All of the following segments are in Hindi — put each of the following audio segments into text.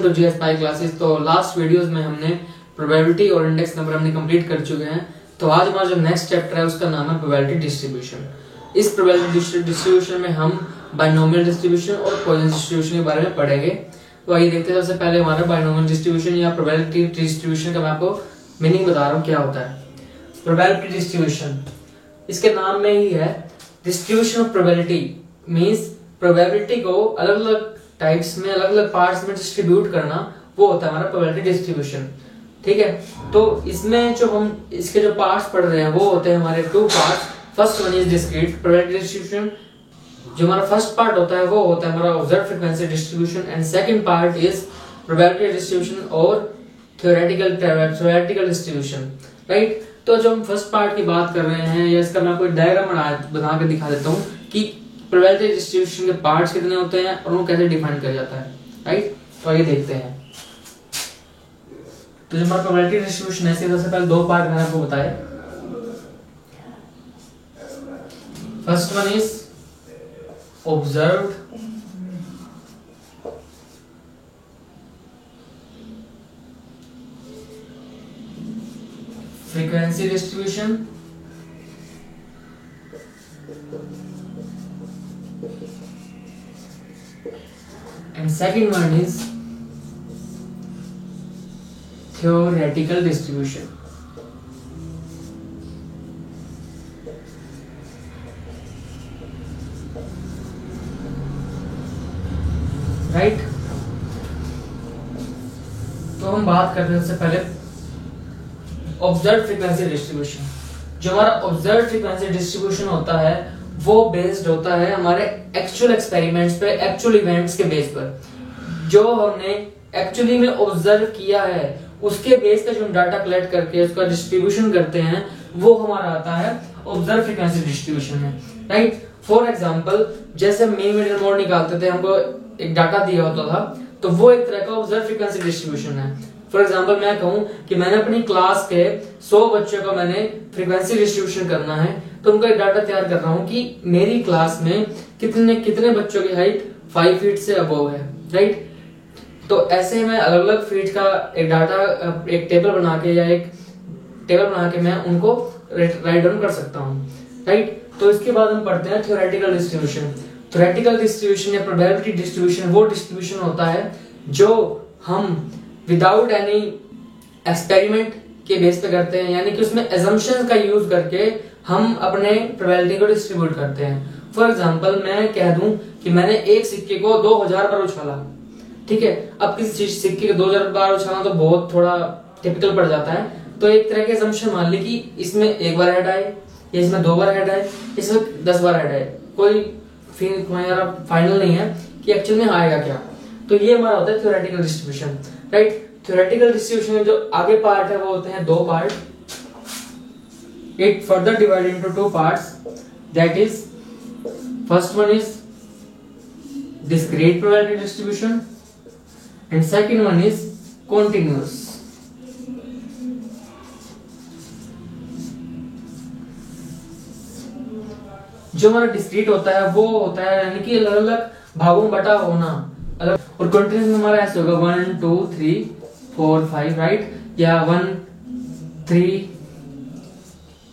To GS pi classes. तो लास्ट वीडियोस में हमने प्रोबेबिलिटी और इंडेक्स नंबर हमने कंप्लीट कर चुके हैं। तो आज हमारा जो नेक्स्ट चैप्टर है उसका नाम है प्रोबेबिलिटी डिस्ट्रीब्यूशन। इस प्रोबेबिलिटी डिस्ट्रीब्यूशन में हम बाइनोमियल डिस्ट्रीब्यूशन और पॉइसन डिस्ट्रीब्यूशन के बारे में पढ़ेंगे। तो आइए देखते हैं। सबसे पहले हमारा बाइनोमियल डिस्ट्रीब्यूशन या प्रोबेबिलिटी डिस्ट्रीब्यूशन का मैं आपको मीनिंग बता रहा हूँ क्या होता है। प्रोबेबिलिटी डिस्ट्रीब्यूशन इसके नाम में ही है distribution of probability, means probability को अलग अलग टाइप्स में अलग अलग पार्ट्स में डिस्ट्रीब्यूट करना, वो होता है हमारा प्रोबेबिलिटी डिस्ट्रीब्यूशन। ठीक है, तो इसमें जो हम इसके जो पार्ट्स पढ़ रहे हैं वो होते हैं हमारे two parts. First one is discrete probability distribution. जो हमारा फर्स्ट पार्ट होता है वो होता है हमारा observed frequency distribution and second part is probability distribution और थ्योरेटिकल डिस्ट्रीब्यूशन। राइट, तो जो हम फर्स्ट पार्ट की बात कर रहे हैं या इसका मैं कोई डायग्राम बना के दिखा देता हूँ कि प्रोबेबिलिटी डिस्ट्रीब्यूशन के पार्ट्स कितने होते हैं और वो कैसे डिफाइन किया जाता है। राइट, तो आइए देखते हैं। तो जो हमारा प्रोबेबिलिटी डिस्ट्रीब्यूशन है सबसे पहले दो पार्ट मैंने आपको बताए। First one is observed frequency distribution and second one is theoretical distribution. Right, तो हम बात करते हैं सबसे पहले ऑब्जर्व्ड फ्रीक्वेंसी डिस्ट्रीब्यूशन। जो हमारा ऑब्जर्व्ड फ्रीक्वेंसी डिस्ट्रीब्यूशन होता है वो बेस्ड होता है हमारे एक्चुअल एक्सपेरिमेंट्स पे, एक्चुअल इवेंट्स के बेस पर। जो हमने एक्चुअली में ऑब्जर्व किया है उसके बेस पे जो हम डाटा कलेक्ट करके उसका डिस्ट्रीब्यूशन करते हैं वो हमारा आता है ऑब्जर्व फ्रीक्वेंसी डिस्ट्रीब्यूशन में। राइट, फॉर एग्जांपल जैसे मीन मीडियन मोड निकालते थे, हमको एक डाटा दिया होता था, तो वो एक तरह का ऑब्जर्व फ्रीक्वेंसी डिस्ट्रीब्यूशन है। फॉर एग्जाम्पल मैं कहूं कि मैंने अपनी क्लास के 100 बच्चों का मैंने फ्रीक्वेंसी डिस्ट्रीब्यूशन करना है, तो उनका एक डाटा तैयार कर रहा हूं कि मेरी क्लास में कितने बच्चों की हाइट 5 फीट से अबव है। राइट, तो ऐसे मैं अलग अलग फीट का एक डाटा एक टेबल बना के मैं उनको राइट डाउन कर सकता हूँ। राइट, तो इसके बाद हम पढ़ते हैं थ्योरेटिकल डिस्ट्रीब्यूशन। थ्योरेटिकल डिस्ट्रीब्यूशन या प्रोबेबिलिटी डिस्ट्रीब्यूशन वो डिस्ट्रीब्यूशन होता है जो हम विदाउट एनी एक्सपेरिमेंट के बेस पे करते हैं, यानी कि उसमें assumptions का यूज करके हम अपने प्रोबेबिलिटी को डिस्ट्रीब्यूट करते हैं। फॉर एग्जांपल मैं कह दूं कि मैंने एक सिक्के को 2000 बार उछाला। ठीक है, अब किसी सिक्के को 2000 बार उछालना तो बहुत थोड़ा टिपिकल पड़ जाता है, तो एक तरह के assumption मान ली कि इसमें एक बार हेड आए या इसमें 2 बार हेड आए, इसमें 10 बार हेड आए। कोई फाइनल नहीं है कि एक्चुअल में आएगा क्या। तो ये हमारा होता है theoretical distribution. Right, theoretical distribution में जो आगे पार्ट है वो होते हैं 2 part. It further divided into 2 parts, that is first one is discrete probability distribution and second one is continuous. जो हमारा डिस्क्रीट होता है वो होता है यानी कि अलग अलग भागों में बटा होना अलग, और कंटिन्यूअस में हमारा ऐसे होगा 1 2 3 4 5। राइट, या 1 3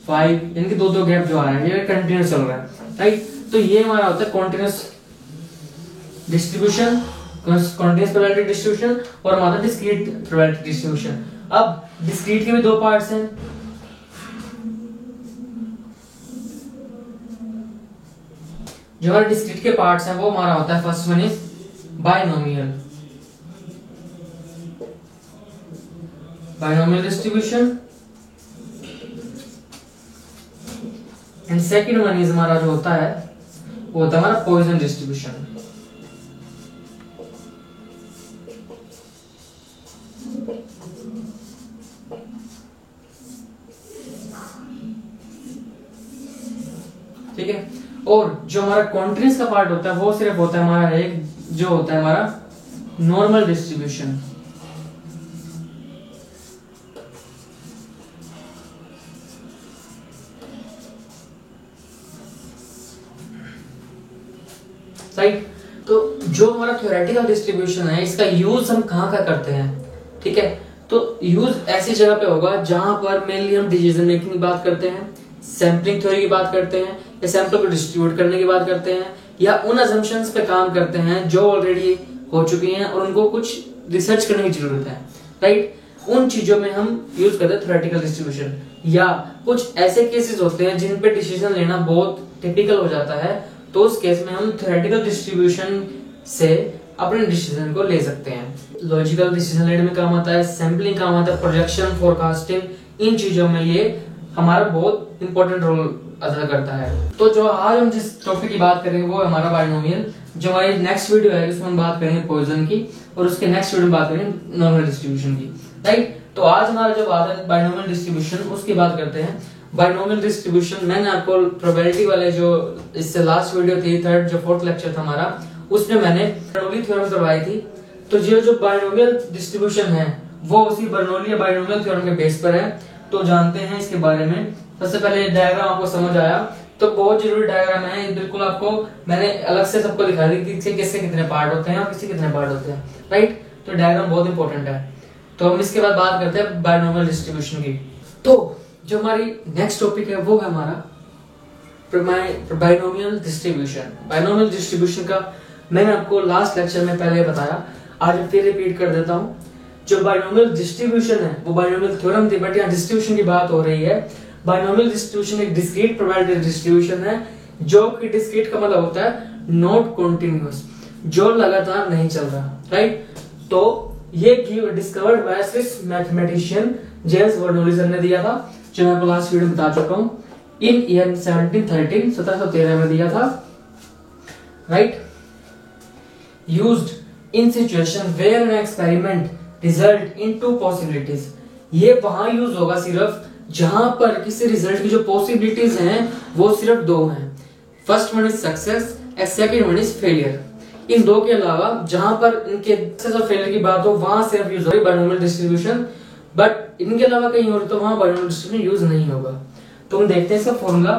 5, यानी कि 2 गैप जो आ रहा है ये कंटिन्यूअस चल रहा है। राइट, तो ये हमारा होता है continuous distribution, continuous probability distribution और हमारा डिस्क्रीट प्रोबेबिलिटी डिस्ट्रीब्यूशन। अब डिस्क्रीट के भी 2 पार्ट्स हैं। जो हमारे डिस्क्रीट के पार्ट्स हैं वो हमारा होता है first one is binomial distribution and second one is हमारा जो होता है वो होता है हमारा पॉइसन डिस्ट्रीब्यूशन। ठीक है, और जो हमारा कॉन्टिन्यूअस का पार्ट होता है वो सिर्फ होता है हमारा एक जो होता है हमारा नॉर्मल डिस्ट्रीब्यूशन। राइट, तो जो हमारा थ्योरेटिकल डिस्ट्रीब्यूशन है इसका यूज हम कहाँ का करते हैं, ठीक है। तो यूज ऐसी जगह पे होगा जहां पर मेनली हम डिसीजन मेकिंग की बात करते हैं, सैम्पलिंग थ्योरी की बात करते हैं, या सैंपल को डिस्ट्रीब्यूट करने की बात करते हैं, या उन अजम्पशंस पे काम करते हैं जो ऑलरेडी हो चुकी हैं और उनको कुछ रिसर्च करने की जरूरत है, राइट। उन चीजों में हम यूज करते हैं थ्योरेटिकल डिस्ट्रीब्यूशन। या कुछ ऐसे केसेस होते हैं जिन पे डिसीजन लेना बहुत टिपिकल हो जाता है, तो उस केस में हम थ्योरेटिकल डिस्ट्रीब्यूशन से अपने डिसीजन को ले सकते हैं। लॉजिकल डिसीजन लेने में काम आता है, सैम्पलिंग काम आता है, प्रोजेक्शन, फोरकास्टिंग, इन चीजों में ये हमारा बहुत इंपॉर्टेंट रोल अदा करता है। तो जो आज हम जिस टॉपिक की बात करेंगे वो है हमारा बाइनोमियल। जो हमारी नेक्स्ट वीडियो है उसमें हम बात करेंगे पॉइजन की, और उसके नेक्स्ट वीडियो में बात करेंगे नॉर्मल डिस्ट्रीब्यूशन की, राइट। तो आज हमारा जो बात है बाइनोमियल डिस्ट्रीब्यूशन, उसकी बात करते हैं। बाइनोमियल डिस्ट्रीब्यूशन मैंने आपको प्रोबेबिलिटी वाले जो इससे लास्ट वीडियो थी, थर्ड जो फोर्थ लेक्चर था हमारा, उसमें मैंने बर्नौली थ्योरम करवाई थी। तो जो बाइनोमियल डिस्ट्रीब्यूशन है वो उसी बर्नौली या बाइनोमियल थ्योरम के बेस पर है। तो जानते हैं इसके बारे में। सबसे पहले डायग्राम आपको समझ आया तो बहुत जरूरी डायग्राम है, बिल्कुल आपको मैंने अलग से सबको दिखा दी कि किसके कितने पार्ट होते हैं और किसके कितने पार्ट होते हैं, राइट। तो डायग्राम बहुत इंपॉर्टेंट है। तो हम इसके बाद बात करते हैं बाइनोमियल डिस्ट्रीब्यूशन की। तो जो हमारी नेक्स्ट टॉपिक है वो है हमारा बाइनोमियल डिस्ट्रीब्यूशन। बाइनोमियल डिस्ट्रीब्यूशन का मैंने आपको लास्ट लेक्चर में पहले बताया, आज फिर रिपीट कर देता हूँ। जो बाइनोमियल डिस्ट्रीब्यूशन है वो बाइनोमियल थ्योरम थी, बट यहाँ डिस्ट्रीब्यूशन की बात हो रही है। बाइनोमियल डिस्ट्रीब्यूशन एक डिस्क्रीट प्रोबेबिलिटी डिस्ट्रीब्यूशन है, जो कि डिस्क्रीट का मतलब होता है नॉट कॉन्टिन्यूअस, जो लगातार नहीं चल रहा, राइट। तो ये discovered by Swiss mathematician James Bernoulli sir ने दिया था, जो मैं आपको लास्ट वीडियो में बता चुका हूँ। इन ईयर 1713 में दिया था, right. Used in situation where an experiment result in two possibilities. ये वहां यूज होगा सिर्फ जहां पर किसी रिजल्ट की जो पॉसिबिलिटीज हैं वो सिर्फ दो हैं। First one is success and second one is failure. इन दो के अलावा जहां पर इनके सक्सेस और फेलियर की बात हो वहां सिर्फ यूज होगी बाइनोमियल डिस्ट्रीब्यूशन, बट इनके अलावा कहीं और तो वहां बाइनोमियल डिस्ट्रीब्यूशन यूज नहीं होगा। तो हम देखते हैं इसका फॉर्मूला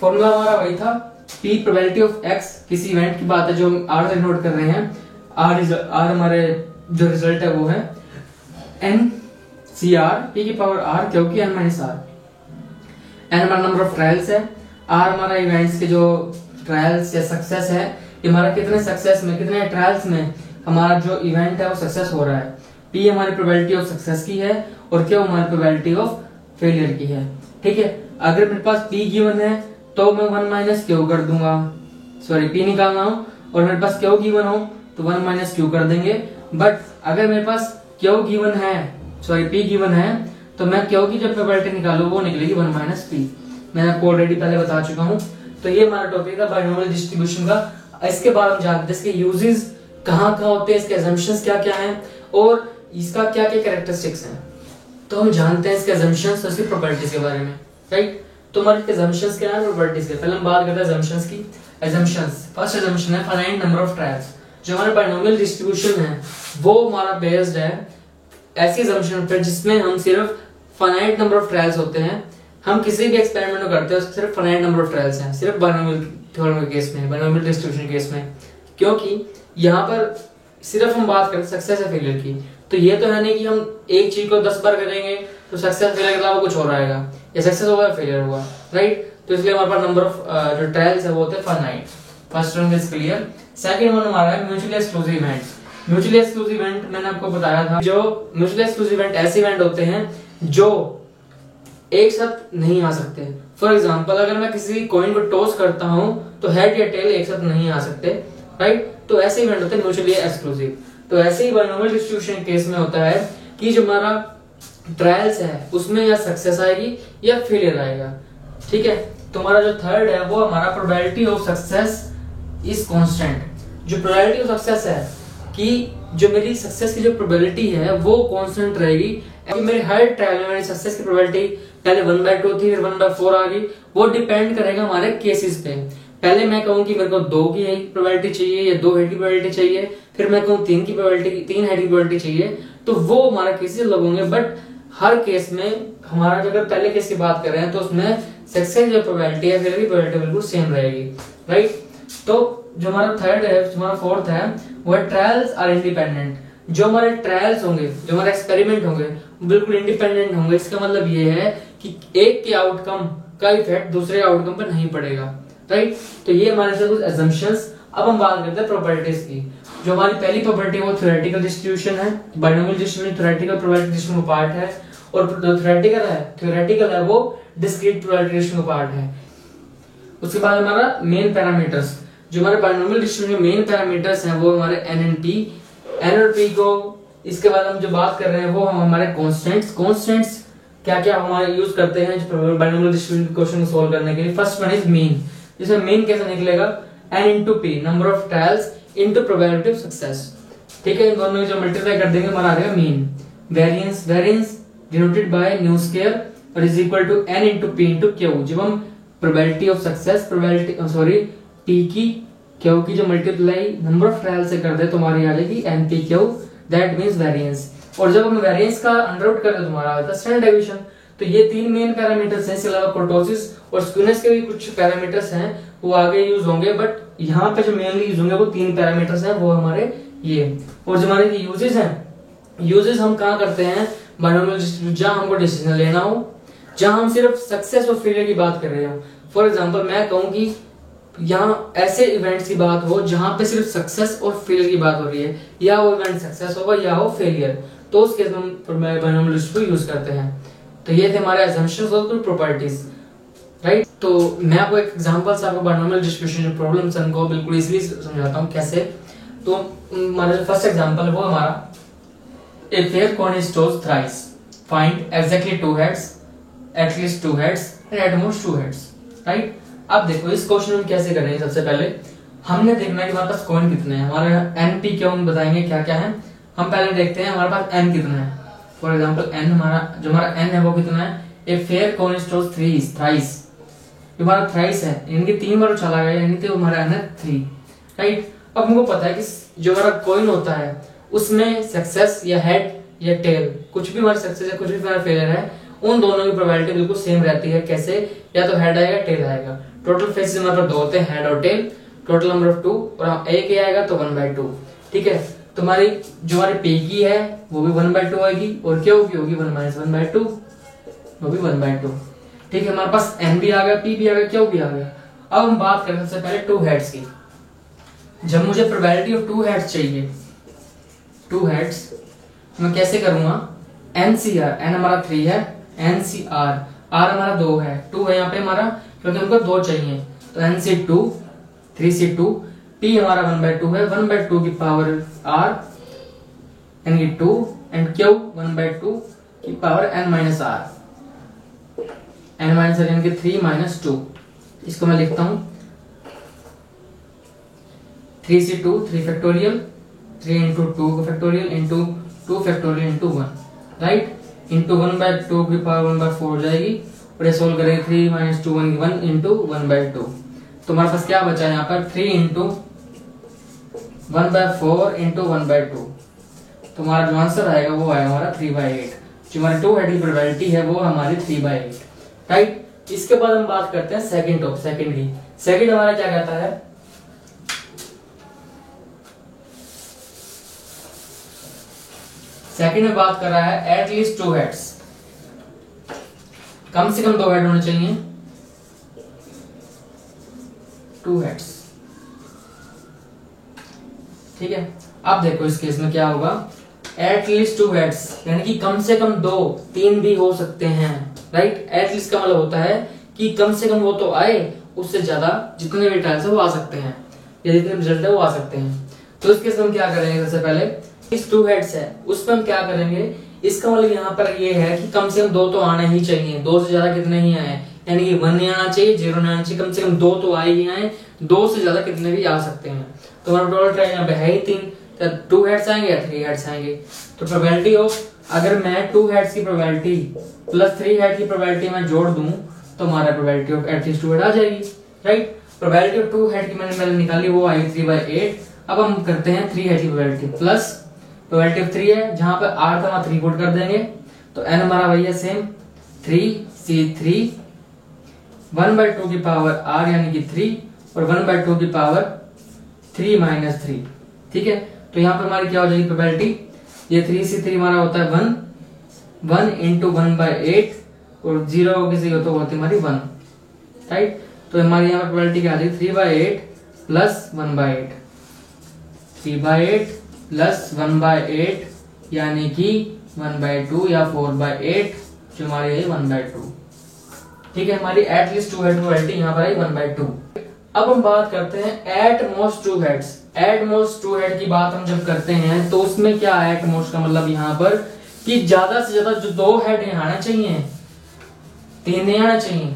हमारा वही था, पी प्रोबेबिलिटी ऑफ एक्स, किसी इवेंट की बात है जो हम आर से नोट कर रहे हैं। आर हमारे जो रिजल्ट है वो है एन सी आर पी की पावर आर, क्योंकि एन माइनस आर। एन हमारा नंबर ऑफ ट्रायल्स है, आर हमारा इवेंट्स के जो ट्रायल्स या सक्सेस है, हमारा कितने सक्सेस में, कितने ट्रायल्स में हमारा जो इवेंट है वो सक्सेस हो रहा है। पी हमारी प्रोबेबिलिटी ऑफ सक्सेस की है और क्यू हमारी प्रोबेबिलिटी ऑफ फेलियर की है, ठीक है। अगर मेरे पास पी गिवन है तो मैं 1 माइनस क्यू कर दूंगा, सॉरी पी निकालना हो, और मेरे पास क्यू गिवन हो तो 1 माइनस क्यू कर देंगे। बट अगर मेरे पास क्यू गिवन है, सॉरी पी गिवन है, तो मैं क्यू की जब प्रोबेबिलिटी निकालू वो निकलेगी 1 माइनस पी। मैंने आपको ऑलरेडी पहले बता चुका हूँ। तो ये हमारा टॉपिक है बाइनोमियल डिस्ट्रीब्यूशन का। इसके बाद हम जानते हैं इसके यूजेस कहाँ होते हैं, इसके assumptions क्या क्या हैं और इसका क्या क्या कैरेक्टरिस्टिक्स हैं। तो हम जानते हैं इसके assumptions और इसकी प्रॉपर्टीज के बारे में, राइट। तो हमारे assumptions क्या है, प्रॉपर्टीज के। पहले हम बात करते हैं assumptions की। assumptions फर्स्ट assumption है फाइनाइट नंबर ऑफ ट्रायल्स। जो हमारा बाइनोमियल डिस्ट्रीब्यूशन है वो हमारा बेस्ड है ऐसी assumption पर जिसमें हम सिर्फ फाइनाइट नंबर ऑफ ट्रायल्स होते हैं। हम किसी भी एक्सपेरिमेंट में करते हैं उसमें सिर्फ फाइनाइट नंबर ऑफ ट्रायल्स हैं, सिर्फ बाइनोमियल थ्योरम के केस में, बाइनोमियल डिस्ट्रीब्यूशन केस में। क्योंकि यहाँ पर सिर्फ हम बात करें सक्सेस या फेलियर की, तो ये तो है नहीं कि हम एक चीज को 10 बार करेंगे तो सक्सेस फेलियर के अलावा कुछ और आएगा, या सक्सेस होगा या फेलियर होगा, राइट। तो इसलिए हमारे पास नंबर ऑफ जो ट्रायल्स है वो होते हैं finite. First one is clear. Second one हमारा है mutually exclusive events. Mutually exclusive event मैंने आपको बताया था, जो म्यूचुअली एक्सक्लूसिव इवेंट ऐसे इवेंट होते हैं जो एक साथ नहीं आ सकते। फॉर एग्जाम्पल अगर मैं किसी कॉइन को टॉस करता हूं तो हेड या टेल एक साथ नहीं आ सकते, राइट। तो ऐसे इवेंट होते हैं म्यूचुअली एक्सक्लूसिव। तो ऐसे ही बाइनोमियल डिस्ट्रीब्यूशन केस में होता है कि जो हमारा ट्रायल्स है उसमें या सक्सेस आएगी या फेलियर आएगा, ठीक है। तो हमारा जो थर्ड है वो हमारा probability of success is constant. जो प्रोबेबिलिटी ऑफ सक्सेस है कि जो मेरी सक्सेस की जो प्रोबेबिलिटी है वो कांस्टेंट रहेगी। मेरे हर ट्रायल में मेरी सक्सेस की प्रोबेबिलिटी पहले 1/2 थी, फिर 1/4 आ गई। वो डिपेंड करेगा हमारे केसेस पे। पहले मैं कहूँ कि मेरे को 2 की प्रोबेबिलिटी चाहिए या 2 हेड की प्रोबेबिलिटी चाहिए, फिर मैं कहूँ 3 की प्रोबेबिलिटी, 3 हेड की प्रोबेबिलिटी चाहिए, तो वो हमारा केसेस अलग होंगे। बट हर केस में हमारा अगर पहले केस की बात कर रहे हैं तो उसमें सक्सेस जो प्रोबेबिलिटी है फिर भी प्रोबेबिलिटी बिल्कुल सेम रहेगी, राइट। तो जो हमारा थर्ड है, जो हमारा फोर्थ है, वो है ट्रायल्स आर इंडिपेंडेंट। जो हमारे ट्रायल्स होंगे, जो हमारे एक्सपेरिमेंट होंगे, बिल्कुल इंडिपेंडेंट होंगे। इसका मतलब ये है कि एक के आउटकम का इफेक्ट दूसरे आउटकम पर नहीं पड़ेगा, राइट। तो ये हमारे से कुछ असम्पशंस। अब हम बात करते हैं प्रॉपर्टीज की। जो हमारी पहली प्रॉपर्टी वो थ्योरेटिकल डिस्ट्रीब्यूशन है। Binomial distribution theoretical probability distribution का पार्ट है, और जो थ्योरेटिकल है वो डिस्क्रीट प्रोबेबिलिटी डिस्ट्रीब्यूशन का पार्ट है। उसके बाद हमारा मेन पैरामीटर्स, जो हमारे बाइनोमियल डिस्ट्रीब्यूशन के मेन पैरामीटर्स हैं वो हमारे एन एंड पी, एन और पी को। इसके बाद हम जो बात कर रहे हैं वो हम हमारे कॉन्स्टेंट्स क्या क्या हमारे यूज करते हैं बाइनोमियल डिस्ट्रीब्यूशन क्वेश्चन को सोल्व करने के लिए। First one is mean. इसमें मीन कैसे निकलेगा, N into P, number of trials into probability of success, ठीक है। इन दोनों जो मल्टीप्लाई कर देंगे हमारा आ जाएगा mean. Variance denoted by nu square और is equal to N into P into Q. जब हम प्रोबेबिलिटी ऑफ सक्सेस पी की क्यू की जो मल्टीप्लाई नंबर ऑफ ट्रायल से कर दे तो हमारी आ जाएगी N P Q, that means variance. और जब हम वेरिएंस का अंडर रूट कर दे तो हमारा आता है स्टैंडर्ड डेविएशन। तो ये तीन मेन पैरामीटर्स हैं। इसके अलावा कुर्टोसिस और स्क्यूनेस के भी कुछ पैरामीटर्स हैं, वो आगे यूज होंगे, बट यहाँ पे जो मेनली यूज होंगे वो तीन पैरामीटर्स हैं, वो हमारे ये। और जो हमारे यूजेस हैं, यूजेस हम कहाँ करते हैं, बाइनोमियल डिस्ट्रीब्यूशन, जहाँ हमको डिसीजन लेना हो, जहाँ हम सिर्फ सक्सेस और फेलियर की बात कर रहे हो। फॉर एग्जाम्पल मैं कहूँ कि यहाँ ऐसे इवेंट्स की बात हो जहां पे सिर्फ सक्सेस और फेलियर की बात हो रही है, या वो इवेंट सक्सेस होगा या हो फेलियर, तो उस केस में हम बाइनोमियल डिस्ट्रीब्यूशन यूज करते हैं। तो ये थे हमारे असम्पशंस और कुछ प्रॉपर्टीज, राइट। तो मैं आपको एक एग्जांपल से आपको बाइनोमियल डिस्ट्रीब्यूशन प्रॉब्लम्स को बिल्कुल इजीली समझाता हूँ कैसे। तो हमारा जो फर्स्ट एग्जांपल है वो हमारा a fair coin is tossed thrice, find exactly two heads, at least two heads and at most two heads, right. अब देखो इस क्वेश्चन में कैसे करेंगे। सबसे पहले हमने देखना है कि हमारे पास कॉइन कितने हैं, हमारे एन पी क्यू हम बताएंगे क्या क्या है। हम पहले देखते हैं हमारे पास एन कितना है। फॉर एग्जांपल एन हमारा जो हमारा एन है वो कितना है, a fair coin is tossed thrice, जो हमारा थ्राइस है यानी 3 बार चला गया, यानी कि हमारा एन है 3, राइट। अब हमको पता है कि जो हमारा कॉइन होता है उसमें सक्सेस या हेड या टेल, कुछ भी हमारा सक्सेस है कुछ भी हमारा फेलियर है, उन दोनों की प्रोबेबिलिटी बिल्कुल सेम रहती है। कैसे, या तो हेड आएगा टेल आएगा। टोटल फेसेस हमारे पास 2 होते हैं, हेड और टेल, टोटल नंबर ऑफ 2, और एक ही आएगा तो 1/2, ठीक है। तो हमारी जो हमारी पी की है वो भी 1/2 आएगी, और क्यू की होगी 1-1/2, वो भी 1/2, ठीक है। हमारे पास एन भी आ गया, पी भी आ गया, क्यू भी आ गया। अब हम बात करें सबसे पहले 2 हेड्स की। जब मुझे प्रोबेबिलिटी ऑफ 2 हेड्स चाहिए, 2 हेड्स मैं कैसे करूंगा, एनसीआर, एन हमारा 3 है, एनसीआर, आर हमारा 2 है, 2 है यहाँ पे हमारा, क्योंकि हमको 2 चाहिए, तो एन से 2, 3 से 2, पी हमारा 1/2 है, 1/2 की पावर आर यानी कि 2, एंड क्यू 1/2 की power N minus R, N minus R यानी कि 3 - 2। इसको मैं लिखता हूं 3 से 2, 3 factorial, 3 into 2 factorial into 2 factorial into 1, right, into 1/2 की पावर 1/4 हो जाएगी, और ये सोल्व करेंगे 3 - 2 1 इंटू 1/2। तो हमारे पास क्या बचा है यहाँ पर 3 इंटू 1/4 इंटू 1/2। तो हमारा जो आंसर आएगा वो आएगा हमारा 3/8। जो हमारी 2 हेड की प्रोबेबिलिटी है वो हमारी 3/8, राइट। इसके बाद हम बात करते हैं सेकंड की। सेकंड हमारा क्या कहता है, सेकंड में बात कर रहा है एटलीस्ट 2 हेड्स, कम से कम 2 हेड होने चाहिए, 2 हेड्स, ठीक है। अब देखो इस केस में क्या होगा, एटलीस्ट 2 हेड्स यानी कि कम से कम 2, 3 भी हो सकते हैं, राइट। एटलीस्ट का मतलब होता है कि कम से कम वो तो आए, उससे ज्यादा जितने भी ट्रायल्स है वो आ सकते हैं, या जितने रिजल्ट है वो आ सकते हैं। तो इस केस में हम क्या करेंगे, सबसे पहले इस 2 हेड्स है उसमें हम क्या करेंगे, इसका मतलब यहाँ पर ये है कि कम से कम 2 तो आना ही चाहिए, 2 से ज्यादा कितने ही आए, यानी कि 1 नहीं आना चाहिए, 0 नहीं आना चाहिए, कम से कम 2 तो आए ही आए, 2 से ज्यादा कितने भी आ सकते हैं। तो हमारा टोटल ट्रायल यहाँ पे है ही 3, तो 2 हेड्स आएंगे या 3 हेड्स आएंगे। तो प्रोबेबिलिटी ऑफ, अगर मैं 2 हेड्स की प्रोबेबिलिटी प्लस 3 हेड की प्रोबेबिलिटी मैं जोड़ दूं तो हमारा प्रोबेबिलिटी ऑफ एटलीस्ट 2 हेड आ जाएगी, राइट। प्रोबेबिलिटी ऑफ 2 हेड की मैंने निकाली, वो आई 3/8। अब हम करते हैं 3 हेड की प्रोबेबिलिटी प्लस प्रोबेबिलिटी ऑफ 3 है, जहां पे r था वहां 3 पुट कर देंगे, तो n हमारा वही है सेम 3c3, 1/2 की पावर r यानी कि 3, और 1/2 की पावर 3 माइनस 3, ठीक है। तो यहाँ पर हमारी क्या हो जाएगी प्रोबेबिलिटी, ये 3 से 3 हमारा होता है 1, 1 इंटू 1/8 और 0 किसी को तो होती है हमारी 1, राइट। तो हमारी यहाँ पर प्रोबेबिलिटी क्या आ जाएगी 3/8 प्लस 1/8, 3/8 प्लस 1/8 यानी कि 1/2 या 4/8 जो हमारी है 1/2, ठीक है। हमारी एटलीस्ट 2 हेड प्रोबेबिलिटी यहाँ पर आई 1/2। अब हम बात करते हैं at most 2 heads. At most 2 head की बात हम जब करते हैं तो उसमें क्या है, एट मोस्ट का मतलब यहाँ पर कि ज्यादा से ज्यादा जो 2 हेड यहाँ आना चाहिए, 3 नहीं आना चाहिए,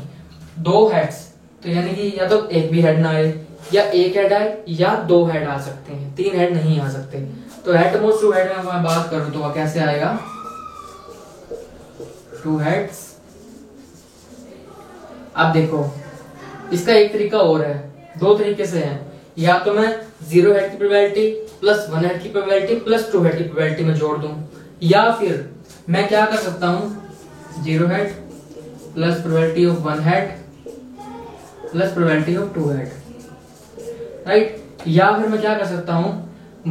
2 हेड्स। तो यानी कि या तो एक भी हेड ना आए, या एक हेड आए, या 2 हेड आ सकते हैं, 3 हेड नहीं आ सकते। तो एट मोस्ट 2 हेड में मैं बात करूं तो कैसे आएगा 2 हेड्स। अब देखो इसका एक तरीका और है, 2 तरीके से है, या तो मैं 0 हेड की प्रोबेबिलिटी प्लस 1 हेड की प्रोबेबिलिटी प्लस 2 हेड की प्रोबेबिलिटी में जोड़ दूं, या फिर मैं क्या कर सकता हूं 0 head plus probability of 1 head plus probability of 2 head, right. या फिर मैं क्या कर सकता हूं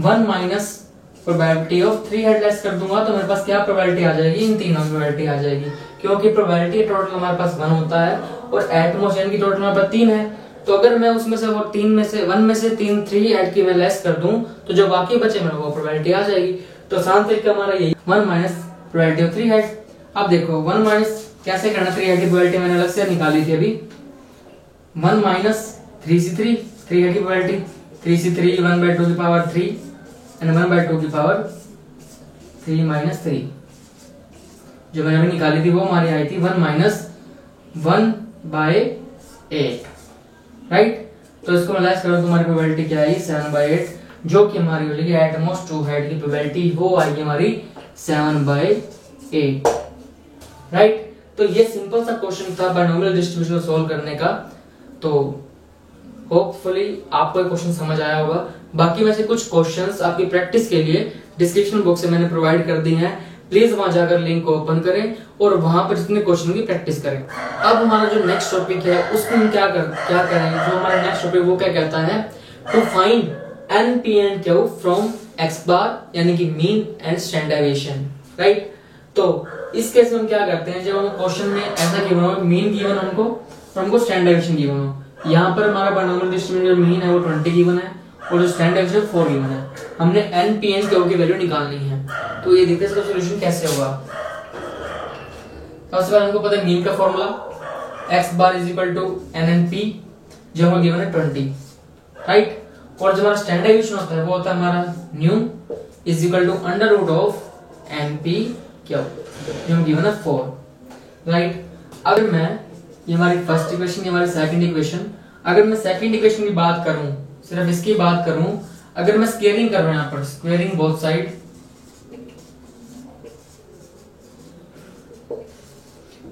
1 minus probability of 3 head less कर दूंगा, तो मेरे पास क्या प्रोबेबिलिटी आ जाएगी, इन तीनों प्रोबेबिलिटी आ जाएगी, क्योंकि प्रोबेबिलिटी टोटल हमारे पास 1 होता है और एट मोस्ट यानी कि टोटल हमारे पास 3 है। तो अगर मैं उसमें से वो 3 में से 1 में से 3 ऐड की मैं लेस कर दूं तो जो बाकी बचे मेरे वो प्रोबेबिलिटी आ जाएगी। तो आसान तरीका हमारा यही 1 माइनस प्रोबेबिलिटी ऑफ 3 हेड। अब देखो 1 माइनस कैसे करना, 3 हेड की प्रोबेबिलिटी मैंने अलग से निकाली थी अभी। 1 माइनस 3 से 3 हेड की प्रोबेबिलिटी, 3 से 3 1/2 की पावर 3 एंड 1/2 की पावर 3 माइनस 3 जो मैंने अभी निकाली थी वो हमारी आई थी 1 माइनस 1/8, राइट। तो इसको मैं लेस करूं तो हमारी प्रोबेबिलिटी क्या आई 7/8, जो कि हमारी हो जाएगी एट मोस्ट 2 हेड की प्रोबेबिलिटी वो आएगी हमारी 7/8, राइट। तो ये सिंपल सा क्वेश्चन था बाइनोमियल डिस्ट्रीब्यूशन को सॉल्व करने का। तो होपफुली आपको क्वेश्चन समझ आया होगा। बाकी में से कुछ क्वेश्चंस आपकी प्रैक्टिस के लिए डिस्क्रिप्शन बॉक्स में मैंने प्रोवाइड कर दी हैं, प्लीज वहां जाकर लिंक को ओपन करें और वहां पर जितने क्वेश्चन की प्रैक्टिस करें। अब हमारा जो नेक्स्ट टॉपिक है उसमें हम क्या करेंगे, जो हमारा नेक्स्ट टॉपिक वो क्या कहता है, to find NP and Q from x bar यानी कि mean and standard deviation, right. तो इस केस में हम क्या करते हैं, जब हम क्वेश्चन में ऐसा गिवन हो, मीन गिवन हमको और हमको स्टैंडर्ड डेविएशन गिवन हो, यहाँ पर हमारा बाइनोमियल डिस्ट्रीब्यूशन जो मीन है वो 20 गिवन है और जो स्टैंडर्ड डेविएशन 4 गिवन है। हमने NP एंड Q की वैल्यू निकालनी है। तो ये देखते हैं इसका सॉल्यूशन कैसे होगा। सबसे पहले हमको पता है मीन का formula x bar is equal to NNP जो हमें गिवन है 20, राइट। और जो हमारा स्टैंडर्ड डेविएशन होता है वो होता है हमारा nu is equal to under root of NP Q जो हमें गिवन है 4, राइट। अगर मैं ये हमारी फर्स्ट इक्वेशन, ये हमारी सेकंड इक्वेशन, अगर मैं सेकंड इक्वेशन की बात करूं, सिर्फ इसकी बात करूं, अगर मैं स्क्वेयरिंग कर रहा हूं यहाँ पर, स्क्वेयरिंग बोथ साइड,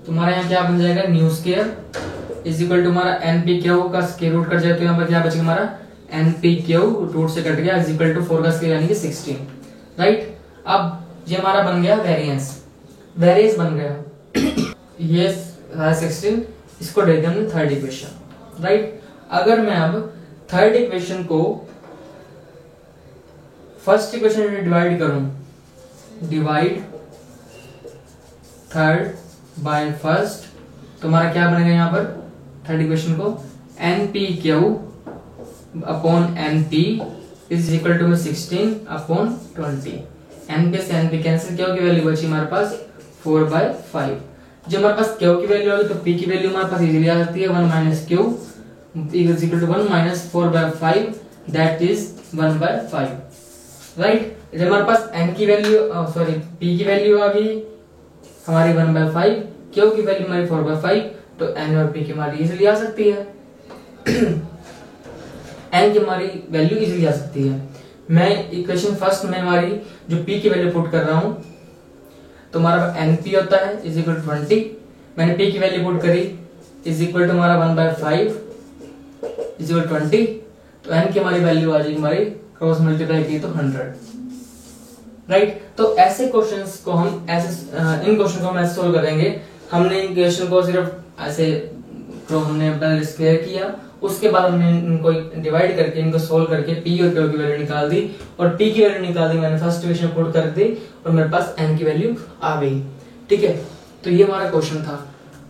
तुम्हारा यहाँ क्या बन जाएगा nu square is equal to हमारा NP Q का स्क्वायर रूट कट जाए तो यहाँ पर क्या बचेगा हमारा NP Q रूट से कट गया इज इक्वल टू 4 का स्क्वायर यानी कि 16, राइट। अब ये हमारा बन गया वेरिएंस बन गया ये 16, इसको दे दिया हमने थर्ड इक्वेशन, राइट। अगर मैं अब थर्ड इक्वेशन को फर्स्ट इक्वेशन में डिवाइड करूं, डिवाइड थर्ड बाय फर्स्ट, तो हमारा क्या बनेगा यहाँ पर थर्ड इक्वेशन को NP Q upon NP is equal to 16 upon 20। NP से NP कैंसिल, Q की वैल्यू बची हमारे पास 4/5। जब हमारे पास Q की वैल्यू होगी तो P की वैल्यू हमारे पास इजीली आ जाती है 1 minus Q is equal to 1 minus 4/5 that is 1/5, right. जब हमारे पास N की वैल्यू P की वैल्यू आ गई हमारी 1/5, Q की वैल्यू हमारी 4/5, तो N और P की हमारी इजीली आ सकती है N की हमारी वैल्यू इजीली आ सकती है। मैं इक्वेशन फर्स्ट में हमारी जो P की वैल्यू पुट कर रहा हूं तो हमारा NP होता है इज इक्वल टू 20, मैंने P की वैल्यू पुट करी इज इक्वल टू हमारा 1/5 इज इक्वल 20, तो N की हमारी वैल्यू आ जाएगी हमारी क्रॉस मल्टीप्लाई की तो 100, राइट। तो ऐसे क्वेश्चंस को हम इन क्वेश्चन को हम ऐसे सोल्व करेंगे। हमने इन क्वेश्चन को सिर्फ ऐसे तो हमने पहले क्लियर किया, उसके बाद हमने इनको डिवाइड करके इनको सोल्व करके पी और क्यू की वैल्यू निकाल दी, और पी की वैल्यू निकाल दी मैंने फर्स्ट इक्वेशन पुट कर दी और मेरे पास एन की वैल्यू आ गई। ठीक है, तो ये हमारा क्वेश्चन था।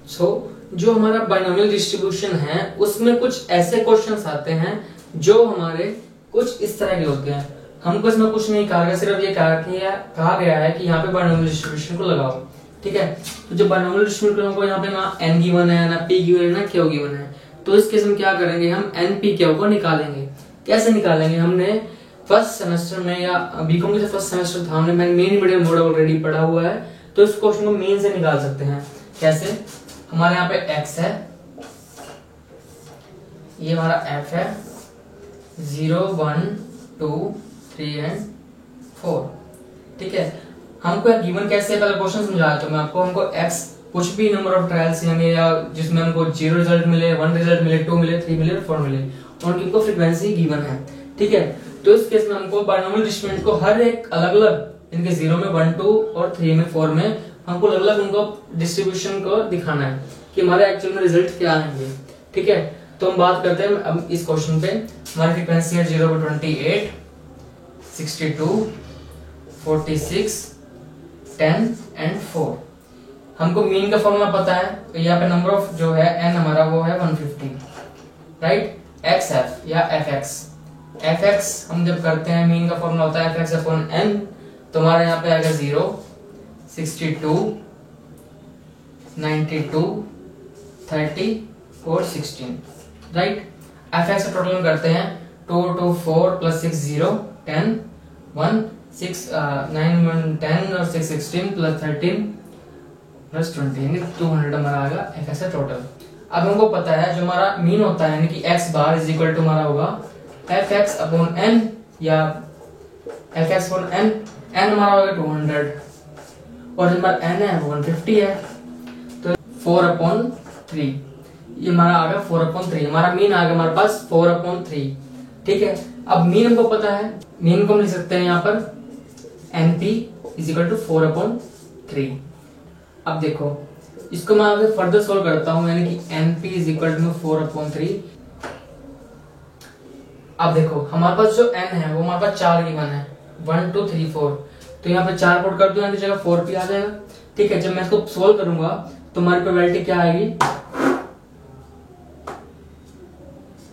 सो जो हमारा बाइनोमियल डिस्ट्रीब्यूशन है उसमें कुछ ऐसे क्वेश्चंस आते हैं जो हमारे कुछ इस तरह के होते हैं। हमको इसमें कुछ नहीं कहा गया, सिर्फ ये कहा गया है कि यहाँ पे बाइनोमियल डिस्ट्रीब्यूशन को लगाओ। ठीक है, तो जो बाइनोमियल डिस्ट्रीब्यूशन को यहाँ पे ना एन गिवन है, ना पी गिवन है, ना क्यू गिवन है, तो इस केस में क्या करेंगे, हम एन पी क्यू को निकालेंगे। कैसे निकालेंगे, हमने फर्स्ट सेमेस्टर में या बीकॉम के फर्स्ट सेमेस्टर था, हमने मेन मीडियम मॉडल ऑलरेडी पढ़ा हुआ है, तो इस क्वेश्चन को मेन से निकाल सकते हैं। कैसे, हमारे यहाँ पे x है, ये हमारा f है, 0 1 2 3 एंड 4। ठीक है, हमको गिवन कैसे है, पहले क्वेश्चन समझाया तो मैं आपको। हमको x कुछ भी नंबर ऑफ ट्रायल्स होंगे या जिसमें हमको 0 रिजल्ट मिले, 1 रिजल्ट मिले, 2 मिले, 3 मिले, 4 मिले, और इनको फ्रीक्वेंसी गिवन है। ठीक है, तो इस केस में हमको बाइनोमियल डिस्ट्रीब्यूशन को हर एक अलग अलग इनके 0 में, 1 2 और 3 में, 4 में हमको अलग अलग उनको डिस्ट्रीब्यूशन को दिखाना है कि हमारे एक्चुअल में रिजल्ट क्या आएंगे। ठीक है, तो हम बात करते हैं अब इस क्वेश्चन पे। हमारी फ्रीक्वेंसी है 0 पर 28, 62, 46, 10 एंड 4। हमको मीन का फॉर्मूला पता है, तो यहाँ पे नंबर ऑफ जो है n हमारा वो है 150, राइट। xf या fx हम जब करते हैं, मीन का फॉर्मूला होता है fx अपॉन n, तो हमारे यहाँ पे आएगा 0, 62, 92, 30 और 16, राइट। fx का टोटल करते हैं 2 2 4 प्लस 6 0 10 1 6 9 1 10 और 6 16 प्लस 13 प्लस 20 यानी 200 हमारा आएगा fx का टोटल। अब हमको पता है जो हमारा मीन होता है यानी कि x bar is equal to हमारा होगा fx अपॉन n या fx अपॉन n, n हमारा होगा 200 और हमारा n है 150 है, तो 4 अपॉन 3 ये हमारा आ गया 4 अपॉन 3, हमारा मीन आ गया हमारे पास 4 अपॉन 3। ठीक है, अब मीन हमको पता है, मीन को हम लिख सकते हैं यहाँ पर np is equal to 4 upon 3। अब देखो इसको मैं आगे फर्दर सोल्व करता हूं, यानी कि np is equal to 4 upon 3। अब देखो हमारे पास जो n है वो हमारे पास 4 गिवन है, 1 2 3 4, तो यहाँ पे 4 पुट कर दो, यहाँ की जगह 4p आ जाएगा। ठीक है, जब मैं इसको सोल्व करूंगा तो हमारी प्रोबेबिलिटी क्या आएगी,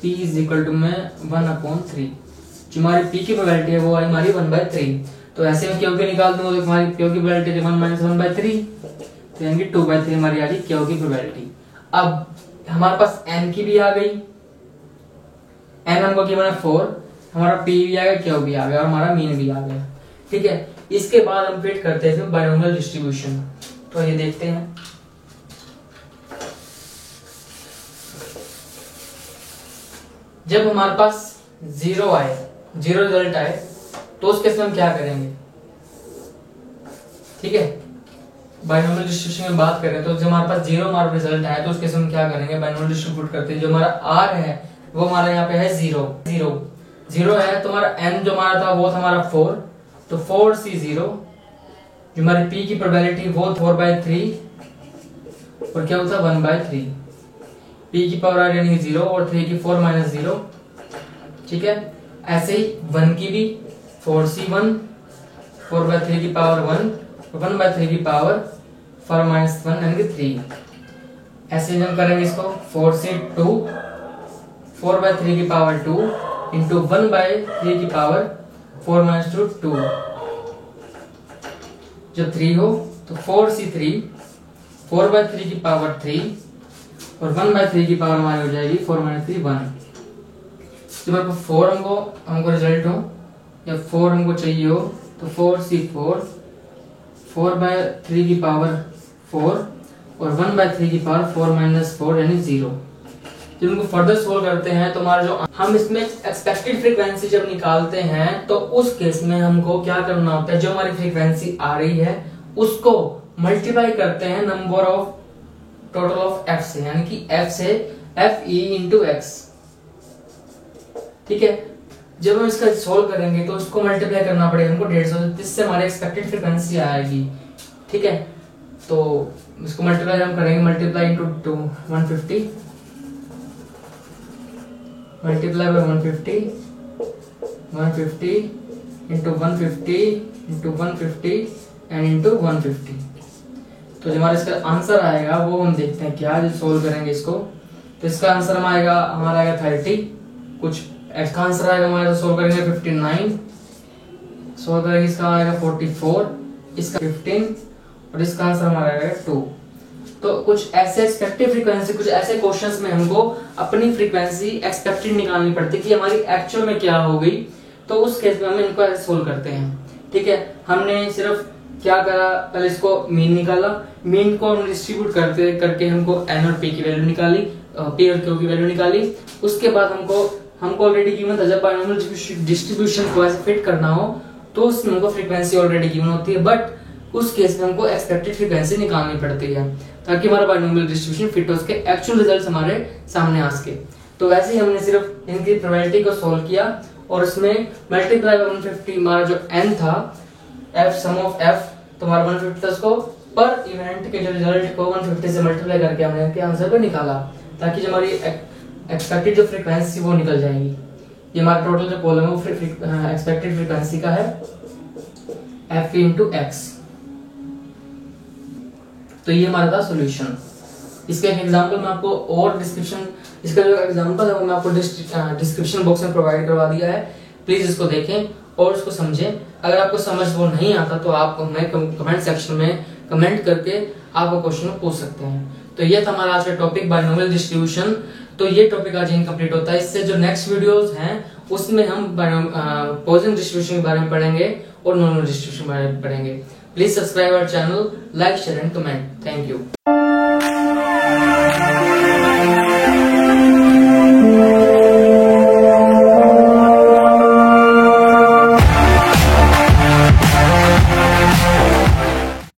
p इज इक्वल टू में 1 अपॉन 3। जो हमारी p की प्रोबेबिलिटी है वो आई हमारी 1/3, तो ऐसे में क्यों निकाल दूंगा तो हमारी क्यों की प्रोबेबिलिटी 1 माइनस 1/3, तो यानी कि 2/3 हमारी आ गई क्यों की प्रोबेबिलिटी। अब हमारे पास n की भी आ गई, n हमको गिवन है 4, हमारा p भी आ गया, क्यों भी आ गया और हमारा मीन भी आ गया। ठीक है, इसके बाद हम फिट करते हैं बाइनोमियल डिस्ट्रीब्यूशन, तो ये देखते हैं। जब हमारे पास 0 आए, 0 रिजल्ट आए, तो उस केस में हम क्या करेंगे। ठीक है, बाइनोमियल डिस्ट्रीब्यूशन में बात करें तो जब हमारे पास 0 हमारा रिजल्ट आया तो उस केस में हम क्या करेंगे, बाइनोमियल डिस्ट्रीब्यूट करते हैं। जो हमारा r है वो हमारा यहाँ पे है 0 0 0 है, तो हमारा n जो हमारा था वो था हमारा 4, तो 4c0। जो हमारी p की प्रोबेबिलिटी वो 4/3 और क्या होता 1/3, p की पावर आ यानी 0 और 3 की 4 माइनस 0। ठीक है, ऐसे ही 1 की भी 4c1, 4/3 की पावर 1, 1/3 की पावर 4 माइनस 1 यानी कि 3। ऐसे हम करेंगे इसको 4c2, 4/3 की पावर 2 इंटू 1/3 की पावर 4 माइनस 2। जब 3 हो तो 4c3, 4/3 की पावर 3 और 1/3 की पावर हमारी हो जाएगी 4 माइनस 3 1। जब 4 हमको रिजल्ट हो या 4 हमको चाहिए हो तो 4c4, 4/3 की पावर 4 और 1/3 की पावर 4 माइनस 4 यानी 0। जब इनको फर्दर सोल्व करते हैं तो हमारा जो हम इसमें एक्सपेक्टेड फ्रीक्वेंसी जब निकालते हैं तो उस केस में हमको क्या करना होता है, जो हमारी फ्रीक्वेंसी आ रही है उसको मल्टीप्लाई करते हैं number of total of f से, यानी कि f से fe इंटू x। ठीक है, जब हम इसका सोल्व करेंगे तो उसको मल्टीप्लाई करना पड़ेगा हमको 150, जिससे हमारी एक्सपेक्टेड फ्रीक्वेंसी आएगी। ठीक है, तो इसको मल्टीप्लाई हम करेंगे, multiply into 150 multiply by 150 into 150 into 150 and into 150। तो जो हमारा इसका आंसर आएगा वो हम देखते हैं क्या, जो सोल्व करेंगे इसको। तो इसका आंसर हमारा आएगा 30, कुछ इसका आंसर आएगा हमारा, सोल्व करेंगे 59, सोल्व करेंगे इसका आएगा 44, इसका 15 और इसका आंसर हमारा आएगा 2। तो कुछ ऐसे एक्सपेक्टेड फ्रीक्वेंसी, कुछ ऐसे क्वेश्चंस में हमको अपनी फ्रीक्वेंसी एक्सपेक्टेड निकालनी पड़ती है कि हमारी एक्चुअल में क्या हो गई। तो उस केस में हम इनको ऐसे सोल्व करते हैं। ठीक है, हमने सिर्फ क्या करा, पहले इसको मीन निकाला, मीन को हम डिस्ट्रीब्यूट करके हमको एन और पी की वैल्यू निकाली, पी और क्यू की वैल्यू निकाली। उसके बाद हमको ऑलरेडी गिवन था, जब बायनोमियल डिस्ट्रीब्यूशन को ऐसे फिट करना हो तो उसमें हमको फ्रीक्वेंसी ऑलरेडी गिवन होती है, बट उस केस में हमको एक्सपेक्टेड फ्रीक्वेंसी निकालनी पड़ती है ताकि हमारा बायनोमियल डिस्ट्रीब्यूशन फिट हो सके, एक्चुअल रिजल्ट्स हमारे सामने आ सके। तो वैसे ही हमने सिर्फ इनकी प्रोबेबिलिटी को सोल्व किया और उसमें मल्टीप्लाई बाय 150 हमारा जो n था, f सम ऑफ f, तो हमारा 150 था, उसको पर इवेंट के जो रिजल्ट को 150 से मल्टीप्लाई करके हमने इसके आंसर को निकाला ताकि जो हमारी एक्सपेक्टेड जो फ्रीक्वेंसी वो निकल जाएगी। ये हमारा टोटल जो कॉलम है वो एक्सपेक्टेड फ्रीक्वेंसी का है f इंटू x। तो ये हमारा था सॉल्यूशन। इसका एक एग्जांपल मैं आपको और डिस्क्रिप्शन, इसका जो एग्जांपल है वो मैं आपको डिस्क्रिप्शन बॉक्स में प्रोवाइड करवा दिया है, प्लीज इसको देखें और उसको समझें। अगर आपको समझ वो नहीं आता तो आप हमें कमेंट सेक्शन में कमेंट करके आप क्वेश्चन पूछ सकते हैं। तो ये था हमारा आज का टॉपिक बायनोमियल डिस्ट्रीब्यूशन। तो ये टॉपिक आज इनकम्प्लीट होता है। इससे जो नेक्स्ट वीडियोस हैं उसमें हम पॉजिटिव डिस्ट्रीब्यूशन के बारे में पढ़ेंगे और नॉर्मल डिस्ट्रीब्यूशन के बारे में पढ़ेंगे। Please subscribe our channel, like share and comment. Thank you.